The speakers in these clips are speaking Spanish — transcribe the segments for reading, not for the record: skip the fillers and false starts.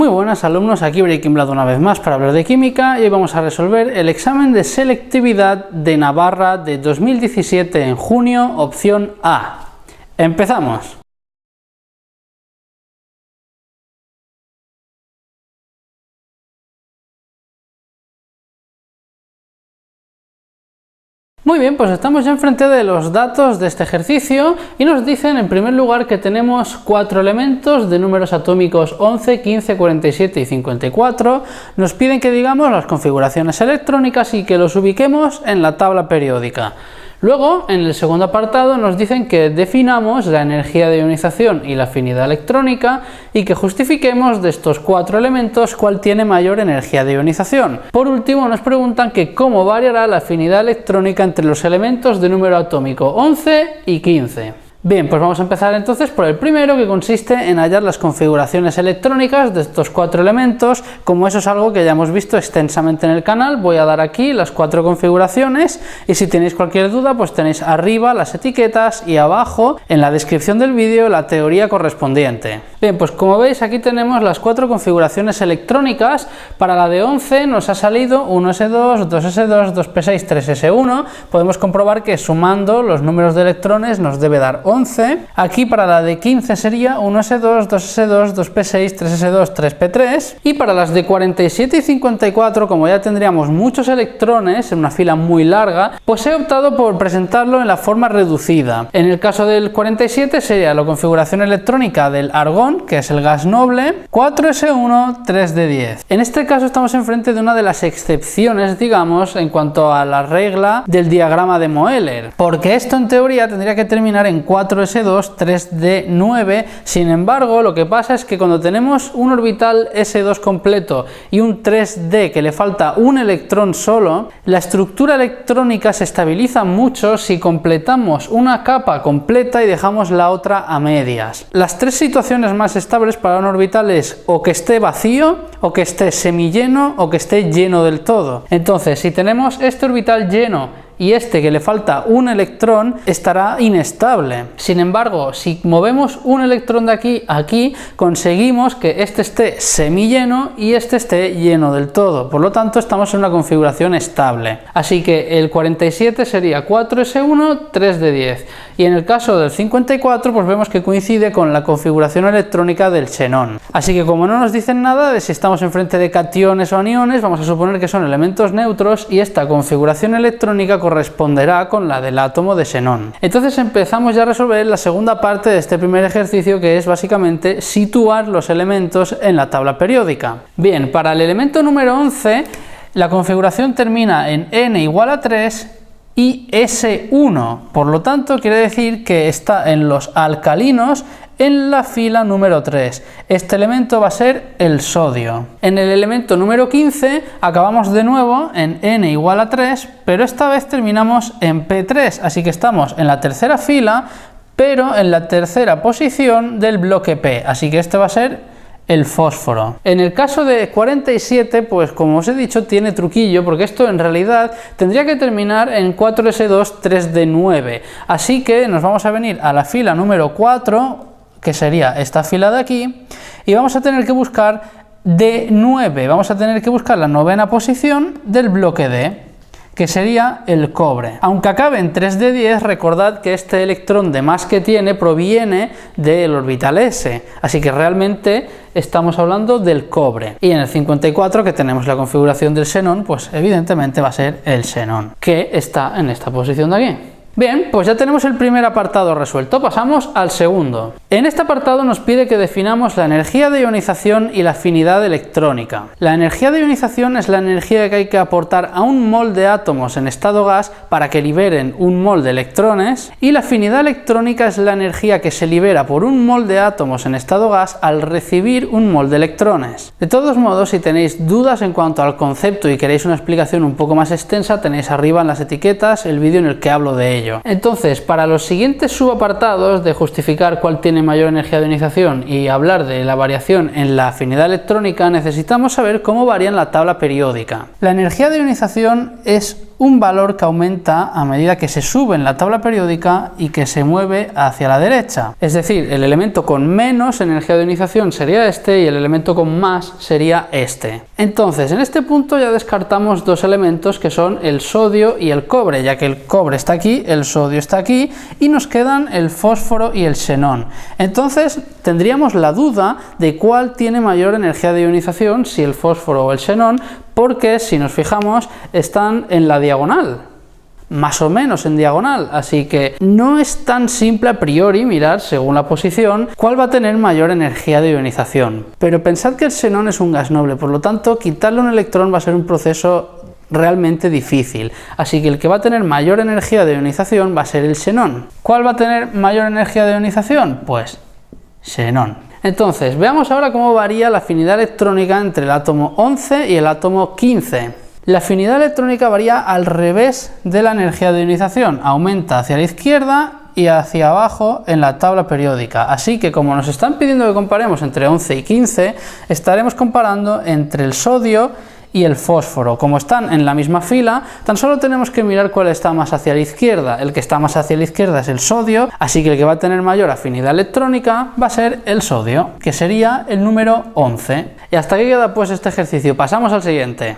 Muy buenas alumnos, aquí Breaking Bad una vez más para hablar de química y hoy vamos a resolver el examen de selectividad de Navarra de 2017 en junio, opción A. ¡Empezamos! Muy bien, pues estamos ya enfrente de los datos de este ejercicio y nos dicen en primer lugar que tenemos 4 elementos de números atómicos 11, 15, 47 y 54. Nos piden que digamos las configuraciones electrónicas y que los ubiquemos en la tabla periódica. Luego, en el segundo apartado, nos dicen que definamos la energía de ionización y la afinidad electrónica y que justifiquemos de estos 4 elementos cuál tiene mayor energía de ionización. Por último, nos preguntan que cómo variará la afinidad electrónica entre los elementos de número atómico 11 y 15. Bien, pues vamos a empezar entonces por el primero, que consiste en hallar las configuraciones electrónicas de estos 4 elementos. Como eso es algo que ya hemos visto extensamente en el canal, voy a dar aquí las 4 configuraciones y si tenéis cualquier duda pues tenéis arriba las etiquetas y abajo en la descripción del vídeo la teoría correspondiente. Bien, pues como veis aquí tenemos las 4 configuraciones electrónicas. Para la de 11 nos ha salido 1s2, 2s2, 2p6, 3s1. Podemos comprobar que sumando los números de electrones nos debe dar 11. Aquí para la de 15 sería 1s2, 2s2, 2p6, 3s2, 3p3. Y para las de 47 y 54, como ya tendríamos muchos electrones en una fila muy larga, pues he optado por presentarlo en la forma reducida. En el caso del 47 sería la configuración electrónica del argón, que es el gas noble, 4s1, 3d10. En este caso estamos enfrente de una de las excepciones, digamos, en cuanto a la regla del diagrama de Moeller, porque esto en teoría tendría que terminar en 4s2, 3d9. Sin embargo, lo que pasa es que cuando tenemos un orbital s2 completo y un 3d que le falta un electrón solo, la estructura electrónica se estabiliza mucho si completamos una capa completa y dejamos la otra a medias. Las 3 situaciones más estables para un orbital es o que esté vacío, o que esté semilleno, o que esté lleno del todo. Entonces, si tenemos este orbital lleno y este que le falta un electrón, estará inestable. Sin embargo, si movemos un electrón de aquí a aquí, conseguimos que este esté semilleno y este esté lleno del todo. Por lo tanto, estamos en una configuración estable. Así que el 47 sería 4s1, 3d10. Y en el caso del 54, pues vemos que coincide con la configuración electrónica del xenón. Así que como no nos dicen nada de si estamos enfrente de cationes o aniones, vamos a suponer que son elementos neutros y esta configuración electrónica corresponderá con la del átomo de xenón. Entonces empezamos ya a resolver la segunda parte de este primer ejercicio, que es básicamente situar los elementos en la tabla periódica. Bien, para el elemento número 11, la configuración termina en n igual a 3 y S1, por lo tanto quiere decir que está en los alcalinos en la fila número 3. Este elemento va a ser el sodio. En el elemento número 15 acabamos de nuevo en n igual a 3, pero esta vez terminamos en P3, así que estamos en la tercera fila, pero en la tercera posición del bloque P, así que este va a ser el fósforo. En el caso de 47, pues como os he dicho, tiene truquillo, porque esto en realidad tendría que terminar en 4s2, 3d9. Así que nos vamos a venir a la fila número 4, que sería esta fila de aquí, y vamos a tener que buscar D9. Vamos a tener que buscar la novena posición del bloque D, que sería el cobre. Aunque acabe en 3d10, recordad que este electrón de más que tiene proviene del orbital s, así que realmente estamos hablando del cobre. Y en el 54, que tenemos la configuración del xenón, pues evidentemente va a ser el xenón, que está en esta posición de aquí. Bien, pues ya tenemos el primer apartado resuelto, pasamos al segundo. En este apartado nos pide que definamos la energía de ionización y la afinidad electrónica. La energía de ionización es la energía que hay que aportar a un mol de átomos en estado gas para que liberen un mol de electrones, y la afinidad electrónica es la energía que se libera por un mol de átomos en estado gas al recibir un mol de electrones. De todos modos, si tenéis dudas en cuanto al concepto y queréis una explicación un poco más extensa, tenéis arriba en las etiquetas el vídeo en el que hablo de ello. ello. Entonces, para los siguientes subapartados de justificar cuál tiene mayor energía de ionización y hablar de la variación en la afinidad electrónica, necesitamos saber cómo varía en la tabla periódica. La energía de ionización es un valor que aumenta a medida que se sube en la tabla periódica y que se mueve hacia la derecha. Es decir, el elemento con menos energía de ionización sería este y el elemento con más sería este. Entonces, en este punto ya descartamos dos elementos que son el sodio y el cobre, ya que el cobre está aquí, el sodio está aquí y nos quedan el fósforo y el xenón. Entonces, tendríamos la duda de cuál tiene mayor energía de ionización, si el fósforo o el xenón, porque si nos fijamos están en la diagonal, más o menos en diagonal, así que no es tan simple a priori mirar según la posición cuál va a tener mayor energía de ionización. Pero pensad que el xenón es un gas noble, por lo tanto quitarle un electrón va a ser un proceso realmente difícil, así que el que va a tener mayor energía de ionización va a ser el xenón. ¿Cuál va a tener mayor energía de ionización? Pues xenón. Entonces, veamos ahora cómo varía la afinidad electrónica entre el átomo 11 y el átomo 15. La afinidad electrónica varía al revés de la energía de ionización, aumenta hacia la izquierda y hacia abajo en la tabla periódica. Así que como nos están pidiendo que comparemos entre 11 y 15, estaremos comparando entre el sodio y el fósforo. Como están en la misma fila, tan solo tenemos que mirar cuál está más hacia la izquierda. El que está más hacia la izquierda es el sodio, así que el que va a tener mayor afinidad electrónica va a ser el sodio, que sería el número 11. Y hasta aquí queda pues este ejercicio. Pasamos al siguiente.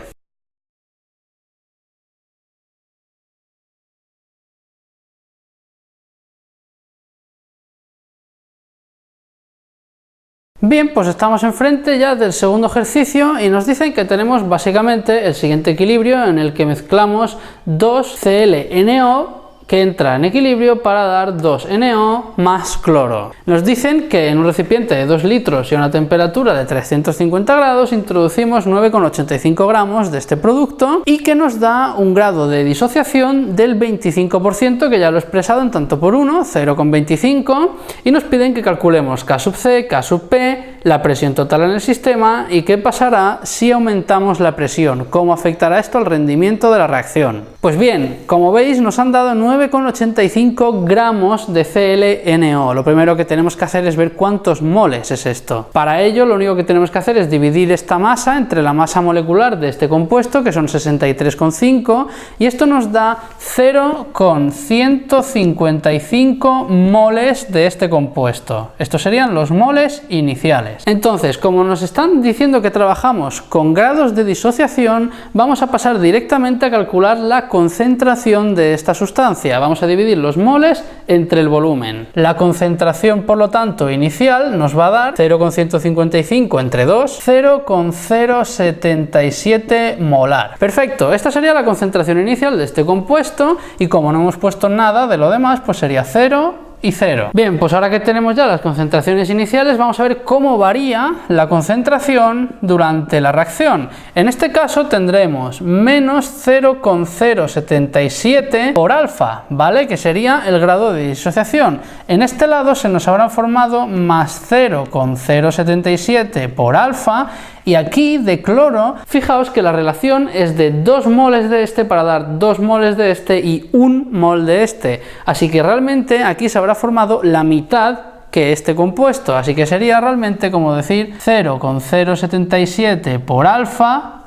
Bien, pues estamos enfrente ya del segundo ejercicio y nos dicen que tenemos básicamente el siguiente equilibrio en el que mezclamos 2 ClNO que entra en equilibrio para dar 2NO más cloro. Nos dicen que en un recipiente de 2 litros y a una temperatura de 350 grados introducimos 9,85 gramos de este producto y que nos da un grado de disociación del 25%, que ya lo he expresado en tanto por 1, 0,25, y nos piden que calculemos K sub C, K sub P, la presión total en el sistema y qué pasará si aumentamos la presión, cómo afectará esto al rendimiento de la reacción. Pues bien, como veis nos han dado 9,85 gramos de ClNO. Lo primero que tenemos que hacer es ver cuántos moles es esto. Para ello lo único que tenemos que hacer es dividir esta masa entre la masa molecular de este compuesto, que son 63,5, y esto nos da 0,155 moles de este compuesto. Estos serían los moles iniciales. Entonces, como nos están diciendo que trabajamos con grados de disociación, vamos a pasar directamente a calcular la concentración de esta sustancia. Vamos a dividir los moles entre el volumen. La concentración, por lo tanto, inicial nos va a dar 0,155 entre 2, 0,077 molar. Perfecto, esta sería la concentración inicial de este compuesto y como no hemos puesto nada de lo demás, pues sería 0 y 0. Bien, pues ahora que tenemos ya las concentraciones iniciales, vamos a ver cómo varía la concentración durante la reacción. En este caso tendremos menos 0,077 por alfa, ¿vale? Que sería el grado de disociación. En este lado se nos habrá formado más 0,077 por alfa. Y aquí de cloro, fijaos que la relación es de 2 moles de este para dar 2 moles de este y 1 mol de este. Así que realmente aquí se habrá formado la mitad que este compuesto. Así que sería realmente como decir 0,077 por alfa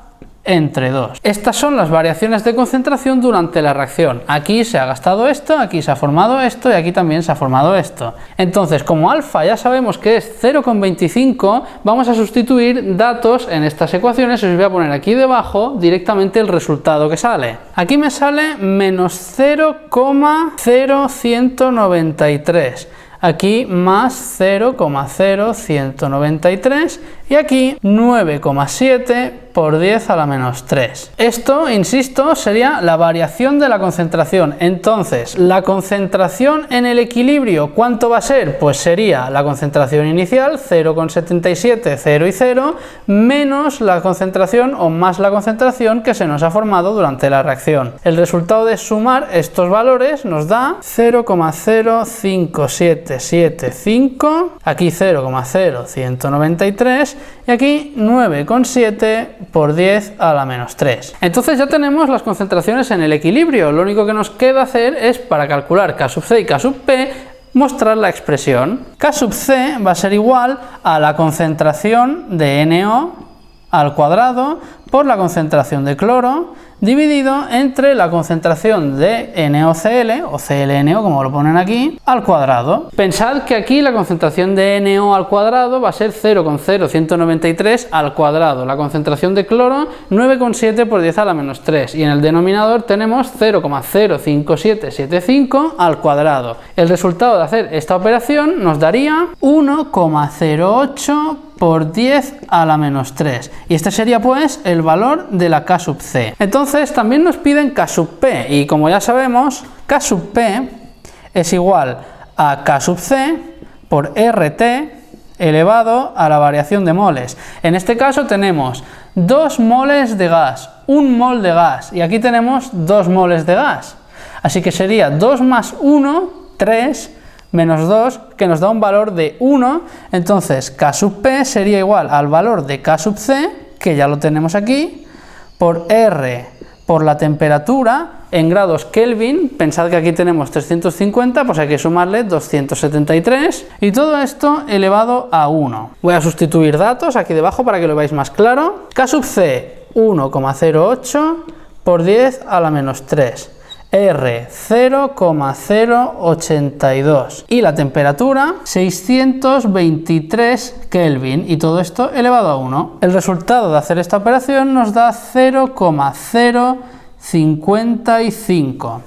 entre 2. Estas son las variaciones de concentración durante la reacción. Aquí se ha gastado esto, aquí se ha formado esto y aquí también se ha formado esto. Entonces, como alfa ya sabemos que es 0,25, vamos a sustituir datos en estas ecuaciones y os voy a poner aquí debajo directamente el resultado que sale. Aquí me sale menos 0,0193. Aquí más 0,0193 y aquí 9,7 por 10 a la menos 3. Esto, insisto, sería la variación de la concentración. Entonces, la concentración en el equilibrio, ¿cuánto va a ser? Pues sería la concentración inicial, 0,77, 0 y 0, menos la concentración o más la concentración que se nos ha formado durante la reacción. El resultado de sumar estos valores nos da 0,05775, aquí 0,0193 y aquí 9,7 por 10 a la menos 3. Entonces ya tenemos las concentraciones en el equilibrio. Lo único que nos queda hacer es, para calcular K sub C y K sub P, mostrar la expresión. K sub C va a ser igual a la concentración de NO al cuadrado por la concentración de cloro dividido entre la concentración de NaOCl o ClNO, como lo ponen aquí, al cuadrado. Pensad que aquí la concentración de NO al cuadrado va a ser 0,0193 al cuadrado, la concentración de cloro 9,7 por 10 a la menos 3, y en el denominador tenemos 0,05775 al cuadrado. El resultado de hacer esta operación nos daría 1,08 por 10 a la menos 3, y este sería pues el valor de la K sub C. Entonces también nos piden K sub P, y como ya sabemos, K sub P es igual a K sub C por RT elevado a la variación de moles. En este caso tenemos 2 moles de gas, 1 mol de gas, y aquí tenemos 2 moles de gas, así que sería 2 más 1, 3, menos 2, que nos da un valor de 1, entonces K sub P sería igual al valor de K sub C, que ya lo tenemos aquí, por R por la temperatura en grados Kelvin. Pensad que aquí tenemos 350, pues hay que sumarle 273, y todo esto elevado a 1. Voy a sustituir datos aquí debajo para que lo veáis más claro. K sub C 1,08 por 10 a la menos 3. R 0,082 y la temperatura 623 Kelvin, y todo esto elevado a 1. El resultado de hacer esta operación nos da 0,055.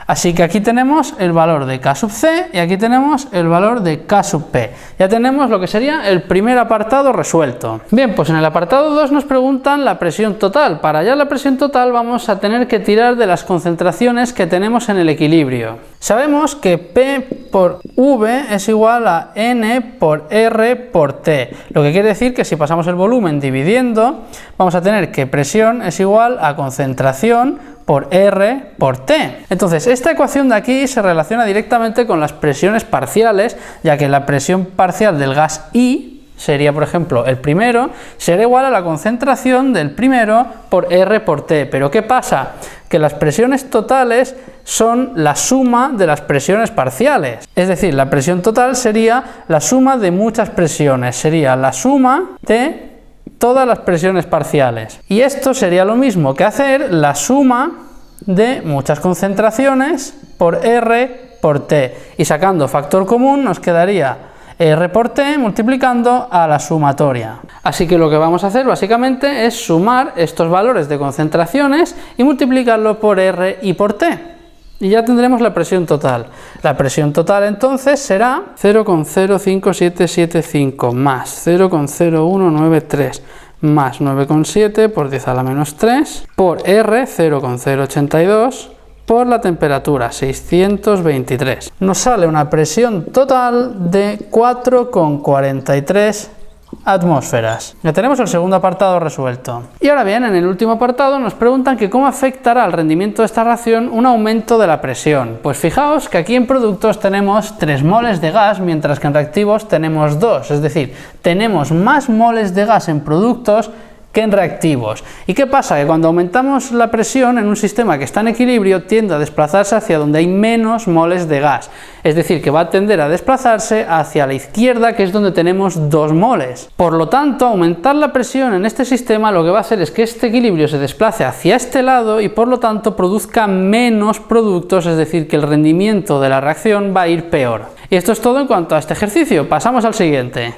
Así que aquí tenemos el valor de K sub C y aquí tenemos el valor de K sub P. Ya tenemos lo que sería el primer apartado resuelto. Bien, pues en el apartado 2 nos preguntan la presión total. Para hallar la presión total vamos a tener que tirar de las concentraciones que tenemos en el equilibrio. Sabemos que P por V es igual a N por R por T, lo que quiere decir que si pasamos el volumen dividiendo, vamos a tener que presión es igual a concentración por R por T. Entonces esta ecuación de aquí se relaciona directamente con las presiones parciales, ya que la presión parcial del gas I sería, por ejemplo, el primero, será igual a la concentración del primero por R por T. Pero ¿qué pasa? Que las presiones totales son la suma de las presiones parciales. Es decir, la presión total sería la suma de muchas presiones, sería la suma de todas las presiones parciales. Y esto sería lo mismo que hacer la suma de muchas concentraciones por R por T. Y sacando factor común nos quedaría R por T multiplicando a la sumatoria. Así que lo que vamos a hacer básicamente es sumar estos valores de concentraciones y multiplicarlo por R y por T. Y ya tendremos la presión total. La presión total entonces será 0,05775 más 0,0193 más 9,7 por 10 a la menos 3 por R 0,082 por la temperatura 623. Nos sale una presión total de 4,43 atmósferas. Ya tenemos el segundo apartado resuelto. Y ahora bien, en el último apartado nos preguntan que cómo afectará al rendimiento de esta reacción un aumento de la presión. Pues fijaos que aquí en productos tenemos 3 moles de gas, mientras que en reactivos tenemos 2, es decir, tenemos más moles de gas en productos que en reactivos. ¿Y qué pasa? Que cuando aumentamos la presión en un sistema que está en equilibrio tiende a desplazarse hacia donde hay menos moles de gas, es decir, que va a tender a desplazarse hacia la izquierda, que es donde tenemos 2 moles. Por lo tanto, aumentar la presión en este sistema lo que va a hacer es que este equilibrio se desplace hacia este lado y por lo tanto produzca menos productos, es decir, que el rendimiento de la reacción va a ir peor. Y esto es todo en cuanto a este ejercicio. Pasamos al siguiente.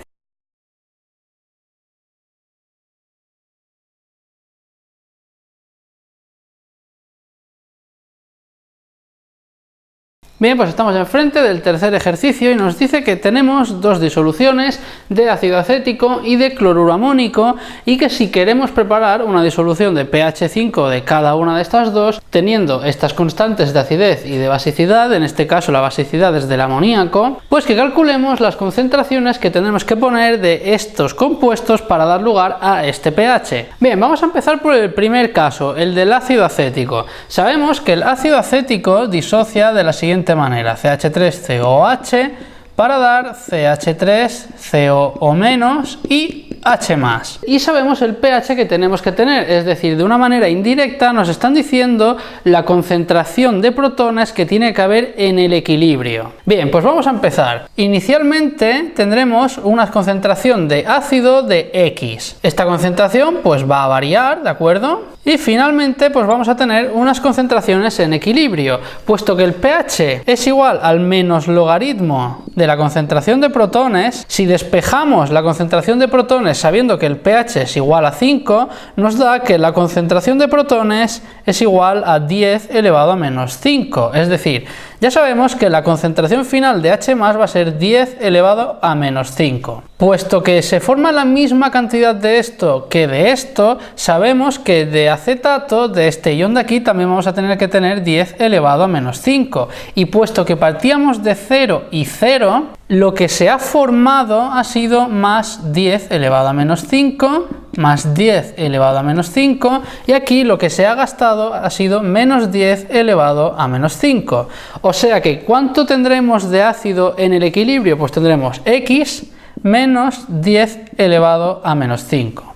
Bien, pues estamos enfrente del tercer ejercicio y nos dice que tenemos 2 disoluciones de ácido acético y de cloruro amónico, y que si queremos preparar una disolución de pH 5 de cada una de estas dos, teniendo estas constantes de acidez y de basicidad, en este caso la basicidad es del amoníaco, pues que calculemos las concentraciones que tenemos que poner de estos compuestos para dar lugar a este pH. Bien, vamos a empezar por el primer caso, el del ácido acético. Sabemos que el ácido acético disocia de la siguiente manera: CH3COH para dar CH3COO- y H+. Y sabemos el pH que tenemos que tener, es decir, de una manera indirecta nos están diciendo la concentración de protones que tiene que haber en el equilibrio. Bien, pues vamos a empezar. Inicialmente tendremos una concentración de ácido de X. Esta concentración pues va a variar, ¿de acuerdo? Y finalmente pues vamos a tener unas concentraciones en equilibrio, puesto que el pH es igual al menos logaritmo de la concentración de protones. Si despejamos la concentración de protones sabiendo que el pH es igual a 5, nos da que la concentración de protones es igual a 10 elevado a menos 5, es decir, ya sabemos que la concentración final de H+ va a ser 10 elevado a menos 5. Puesto que se forma la misma cantidad de esto que de esto, sabemos que de acetato, de este ion de aquí, también vamos a tener que tener 10 elevado a menos 5. Y puesto que partíamos de 0 y 0, lo que se ha formado ha sido más 10 elevado a menos 5, más 10 elevado a menos 5, y aquí lo que se ha gastado ha sido menos 10 elevado a menos 5. O sea que, ¿cuánto tendremos de ácido en el equilibrio? Pues tendremos X menos 10 elevado a menos 5.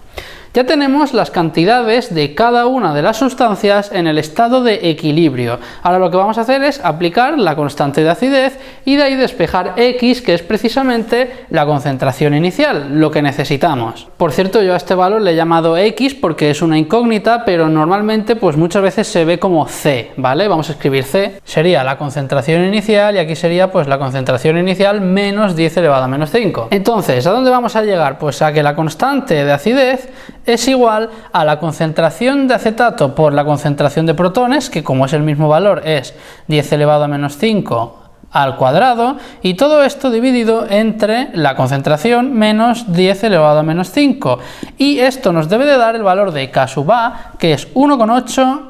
Ya tenemos las cantidades de cada una de las sustancias en el estado de equilibrio. Ahora lo que vamos a hacer es aplicar la constante de acidez y de ahí despejar X, que es precisamente la concentración inicial, lo que necesitamos. Por cierto, yo a este valor le he llamado X porque es una incógnita, pero normalmente pues muchas veces se ve como C, ¿vale? Vamos a escribir C, sería la concentración inicial y aquí sería pues la concentración inicial menos 10 elevado a menos 5. Entonces, ¿a dónde vamos a llegar? Pues a que la constante de acidez es igual a la concentración de acetato por la concentración de protones, que como es el mismo valor es 10 elevado a menos 5 al cuadrado, y todo esto dividido entre la concentración menos 10 elevado a menos 5. Y esto nos debe de dar el valor de K sub A, que es 1,8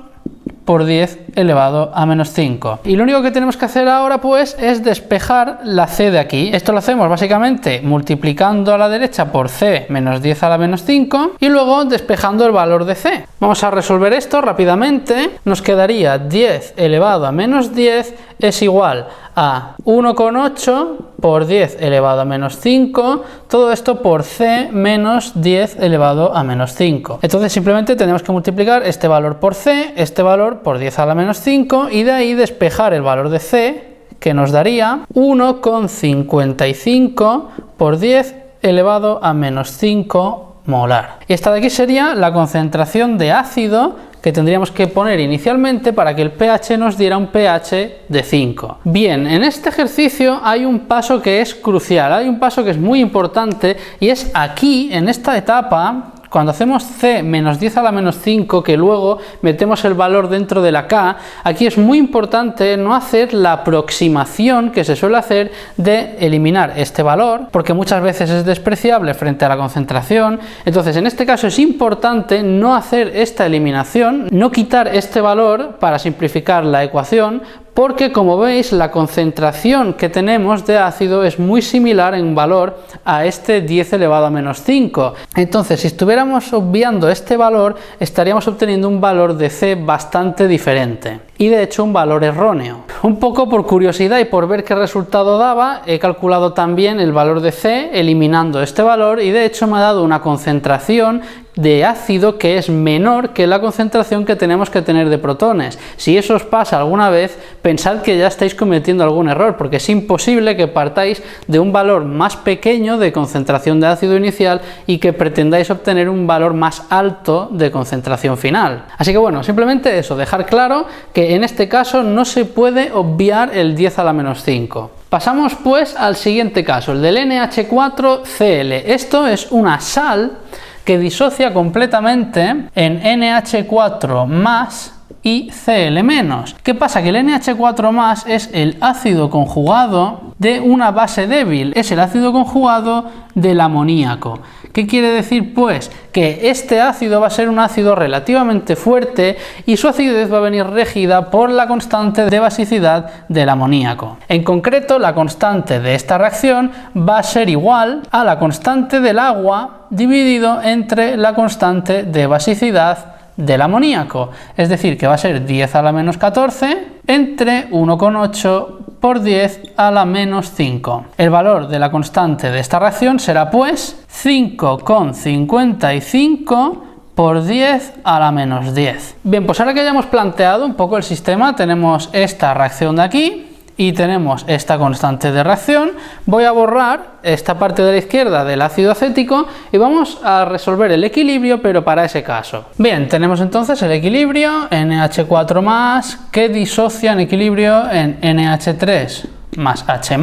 por 10 elevado a menos 5. Y lo único que tenemos que hacer ahora pues es despejar la C de aquí. Esto lo hacemos básicamente multiplicando a la derecha por C menos 10 a la menos 5 y luego despejando el valor de C. Vamos a resolver esto rápidamente. Nos quedaría 10 elevado a menos 10 es igual a 1,8 por 10 elevado a menos 5, todo esto por C menos 10 elevado a menos 5. Entonces simplemente tenemos que multiplicar este valor por C, este valor por 10 a la menos 5 y de ahí despejar el valor de C, que nos daría 1,55 por 10 elevado a menos 5 molar. Y esta de aquí sería la concentración de ácido que tendríamos que poner inicialmente para que el pH nos diera un pH de 5. Bien, en este ejercicio hay un paso que es crucial, hay un paso que es muy importante y es aquí, en esta etapa, cuando hacemos C menos 10 a la menos 5, que luego metemos el valor dentro de la K, aquí es muy importante no hacer la aproximación que se suele hacer de eliminar este valor, porque muchas veces es despreciable frente a la concentración. Entonces, en este caso es importante no hacer esta eliminación, no quitar este valor para simplificar la ecuación, porque como veis la concentración que tenemos de ácido es muy similar en valor a este 10 elevado a menos 5. Entonces, si estuviéramos obviando este valor, estaríamos obteniendo un valor de C bastante diferente y de hecho un valor erróneo. Un poco por curiosidad y por ver qué resultado daba, he calculado también el valor de C eliminando este valor y de hecho me ha dado una concentración de ácido que es menor que la concentración que tenemos que tener de protones. Si eso os pasa alguna vez, pensad que ya estáis cometiendo algún error, porque es imposible que partáis de un valor más pequeño de concentración de ácido inicial y que pretendáis obtener un valor más alto de concentración final. Así que bueno, simplemente eso, dejar claro que en este caso no se puede obviar el 10 a la menos 5. Pasamos pues al siguiente caso, el del NH4Cl. Esto es una sal que disocia completamente en NH4+ y Cl-. ¿Qué pasa? Que el NH4+ es el ácido conjugado de una base débil, es el ácido conjugado del amoníaco. ¿Qué quiere decir? Pues que este ácido va a ser un ácido relativamente fuerte y su acidez va a venir regida por la constante de basicidad del amoníaco. En concreto, la constante de esta reacción va a ser igual a la constante del agua dividido entre la constante de basicidad del amoníaco, es decir, que va a ser 10 a la menos 14 entre 1,8 por 10 a la menos 5. El valor de la constante de esta reacción será pues 5,55 por 10 a la menos 10. Bien, pues ahora que ya hemos planteado un poco el sistema, tenemos esta reacción de aquí y tenemos esta constante de reacción. Voy a borrar esta parte de la izquierda del ácido acético y vamos a resolver el equilibrio, pero para ese caso. Bien, tenemos entonces el equilibrio NH4+, que disocia en equilibrio en NH3 más H+,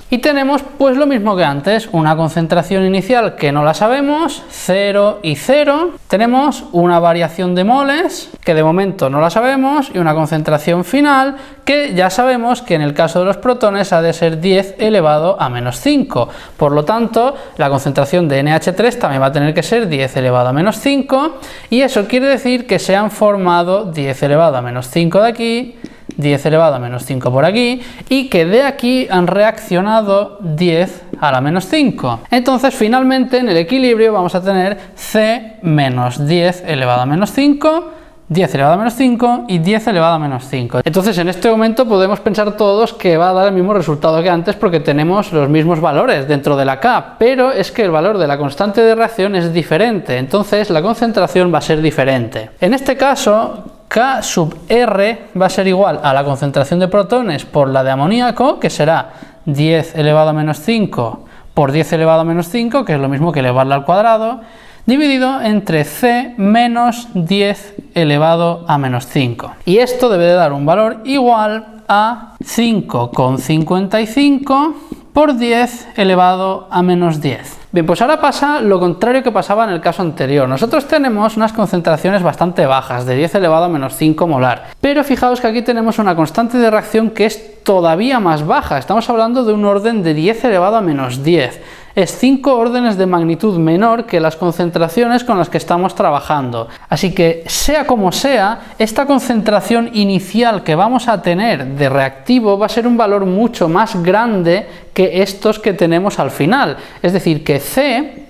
y tenemos pues lo mismo que antes, una concentración inicial que no la sabemos, 0 y 0, tenemos una variación de moles que de momento no la sabemos y una concentración final que ya sabemos que en el caso de los protones ha de ser 10 elevado a menos 5, por lo tanto la concentración de NH3 también va a tener que ser 10 elevado a menos 5 y eso quiere decir que se han formado 10 elevado a menos 5 de aquí, 10 elevado a menos 5 por aquí y que de aquí han reaccionado 10 a la menos 5. Entonces finalmente en el equilibrio vamos a tener C menos 10 elevado a menos 5, 10 elevado a menos 5 y 10 elevado a menos 5. Entonces en este momento podemos pensar todos que va a dar el mismo resultado que antes porque tenemos los mismos valores dentro de la K, pero es que el valor de la constante de reacción es diferente, entonces la concentración va a ser diferente. En este caso K sub R va a ser igual a la concentración de protones por la de amoníaco, que será 10 elevado a menos 5 por 10 elevado a menos 5, que es lo mismo que elevarla al cuadrado, dividido entre C menos 10 elevado a menos 5. Y esto debe de dar un valor igual a 5,55 por 10 elevado a menos 10. Bien, pues ahora pasa lo contrario que pasaba en el caso anterior. Nosotros tenemos unas concentraciones bastante bajas, de 10 elevado a menos 5 molar. Pero fijaos que aquí tenemos una constante de reacción que es todavía más baja. Estamos hablando de un orden de 10 elevado a menos 10. Es 5 órdenes de magnitud menor que las concentraciones con las que estamos trabajando. Así que, sea como sea, esta concentración inicial que vamos a tener de reactivo va a ser un valor mucho más grande que estos que tenemos al final. Es decir, que C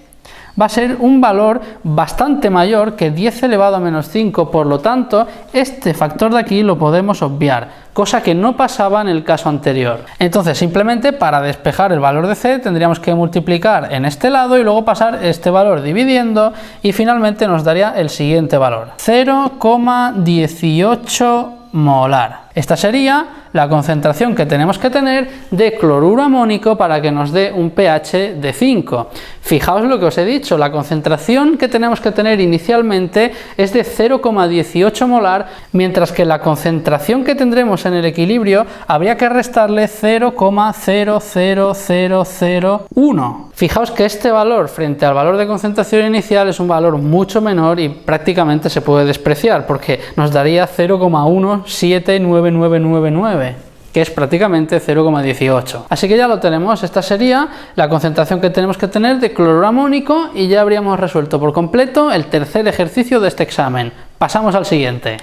va a ser un valor bastante mayor que 10 elevado a menos 5, por lo tanto, este factor de aquí lo podemos obviar, cosa que no pasaba en el caso anterior. Entonces, simplemente para despejar el valor de C tendríamos que multiplicar en este lado y luego pasar este valor dividiendo y finalmente nos daría el siguiente valor, 0,18 molar. Esta sería la concentración que tenemos que tener de cloruro amónico para que nos dé un pH de 5. Fijaos lo que os he dicho, la concentración que tenemos que tener inicialmente es de 0,18 molar, mientras que la concentración que tendremos en el equilibrio habría que restarle 0,00001. Fijaos que este valor frente al valor de concentración inicial es un valor mucho menor y prácticamente se puede despreciar porque nos daría 0,17999, que es prácticamente 0,18. Así que ya lo tenemos, esta sería la concentración que tenemos que tener de cloruro amónico y ya habríamos resuelto por completo el tercer ejercicio de este examen. Pasamos al siguiente.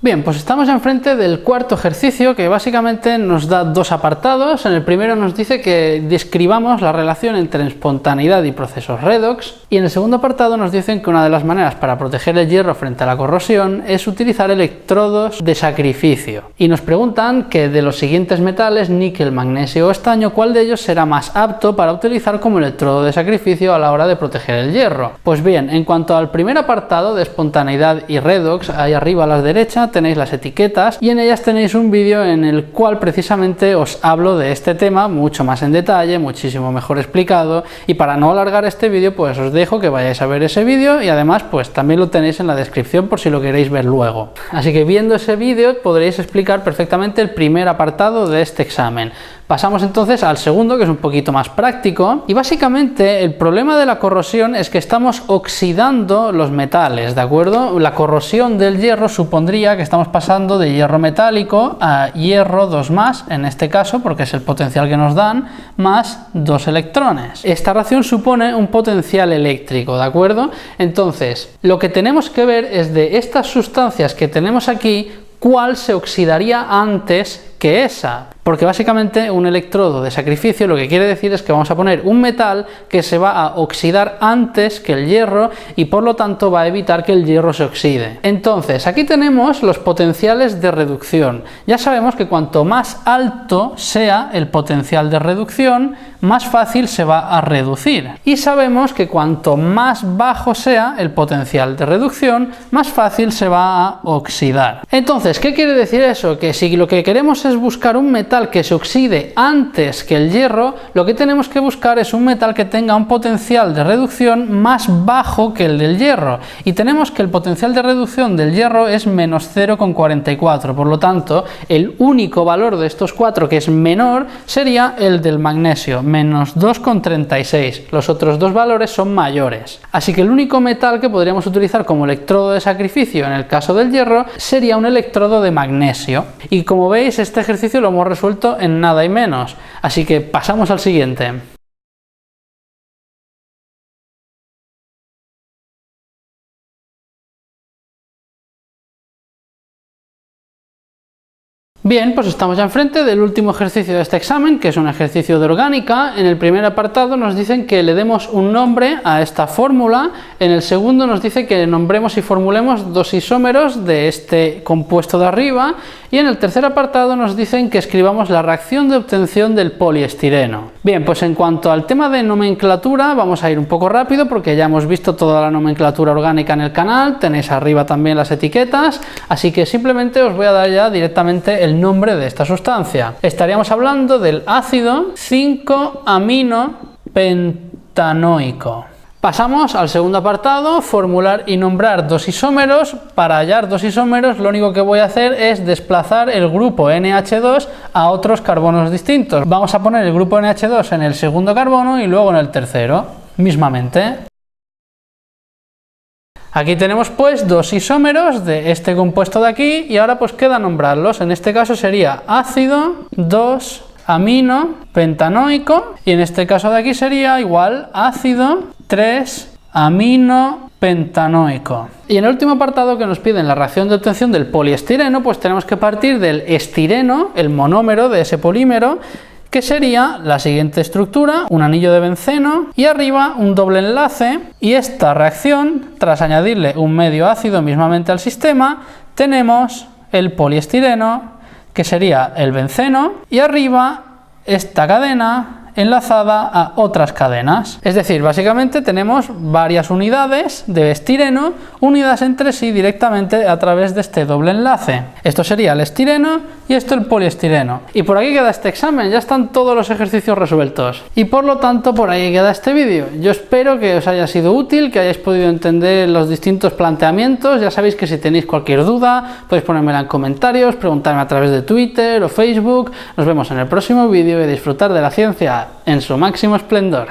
Bien, pues estamos enfrente del cuarto ejercicio que básicamente nos da dos apartados. En el primero nos dice que describamos la relación entre espontaneidad y procesos redox y en el segundo apartado nos dicen que una de las maneras para proteger el hierro frente a la corrosión es utilizar electrodos de sacrificio. Y nos preguntan que de los siguientes metales, níquel, magnesio o estaño, ¿cuál de ellos será más apto para utilizar como electrodo de sacrificio a la hora de proteger el hierro? Pues bien, en cuanto al primer apartado de espontaneidad y redox, ahí arriba a la derecha tenéis las etiquetas y en ellas tenéis un vídeo en el cual precisamente os hablo de este tema mucho más en detalle, muchísimo mejor explicado, y para no alargar este vídeo pues os dejo que vayáis a ver ese vídeo y además pues también lo tenéis en la descripción por si lo queréis ver luego. Así que viendo ese vídeo podréis explicar perfectamente el primer apartado de este examen. Pasamos entonces al segundo, que es un poquito más práctico, y básicamente el problema de la corrosión es que estamos oxidando los metales, ¿de acuerdo? La corrosión del hierro supondría que estamos pasando de hierro metálico a hierro 2+, en este caso, porque es el potencial que nos dan, más 2 electrones. Esta reacción supone un potencial eléctrico, ¿de acuerdo? Entonces, lo que tenemos que ver es de estas sustancias que tenemos aquí, ¿cuál se oxidaría antes que esa? porque básicamente un electrodo de sacrificio lo que quiere decir es que vamos a poner un metal que se va a oxidar antes que el hierro y por lo tanto va a evitar que el hierro se oxide. Entonces, aquí tenemos los potenciales de reducción. Ya sabemos que cuanto más alto sea el potencial de reducción, más fácil se va a reducir. Y sabemos que cuanto más bajo sea el potencial de reducción, más fácil se va a oxidar. Entonces, ¿qué quiere decir eso? Que si lo que queremos es buscar un metal que se oxide antes que el hierro, lo que tenemos que buscar es un metal que tenga un potencial de reducción más bajo que el del hierro. Y tenemos que el potencial de reducción del hierro es menos 0,44. Por lo tanto, el único valor de estos cuatro que es menor sería el del magnesio, menos 2,36. Los otros dos valores son mayores. Así que el único metal que podríamos utilizar como electrodo de sacrificio en el caso del hierro sería un electrodo de magnesio. Y como veis, este ejercicio lo hemos resuelto en nada y menos. Así que pasamos al siguiente. Bien, pues estamos ya enfrente del último ejercicio de este examen, que es un ejercicio de orgánica. En el primer apartado nos dicen que le demos un nombre a esta fórmula, en el segundo nos dice que nombremos y formulemos dos isómeros de este compuesto de arriba, y en el tercer apartado nos dicen que escribamos la reacción de obtención del poliestireno. Bien, pues en cuanto al tema de nomenclatura, vamos a ir un poco rápido porque ya hemos visto toda la nomenclatura orgánica en el canal, tenéis arriba también las etiquetas, así que simplemente os voy a dar ya directamente el nombre de esta sustancia. Estaríamos hablando del ácido 5-amino-pentanoico. Pasamos al segundo apartado, formular y nombrar dos isómeros. Para hallar dos isómeros lo único que voy a hacer es desplazar el grupo NH2 a otros carbonos distintos. Vamos a poner el grupo NH2 en el segundo carbono y luego en el tercero, mismamente. Aquí tenemos pues dos isómeros de este compuesto de aquí y ahora pues queda nombrarlos. En este caso sería ácido 2-amino-pentanoico y en este caso de aquí sería igual ácido 3-amino-pentanoico. Y en el último apartado que nos piden la reacción de obtención del poliestireno, pues tenemos que partir del estireno, el monómero de ese polímero, que sería la siguiente estructura, un anillo de benceno y arriba un doble enlace, y esta reacción, tras añadirle un medio ácido mismamente al sistema, tenemos el poliestireno, que sería el benceno, y arriba esta cadena enlazada a otras cadenas. Es decir, básicamente tenemos varias unidades de estireno unidas entre sí directamente a través de este doble enlace. Esto sería el estireno y esto el poliestireno. Y por aquí queda este examen, ya están todos los ejercicios resueltos. Y por lo tanto por ahí queda este vídeo. Yo espero que os haya sido útil, que hayáis podido entender los distintos planteamientos. Ya sabéis que si tenéis cualquier duda podéis ponérmela en comentarios, preguntarme a través de Twitter o Facebook. Nos vemos en el próximo vídeo y disfrutar de la ciencia en su máximo esplendor.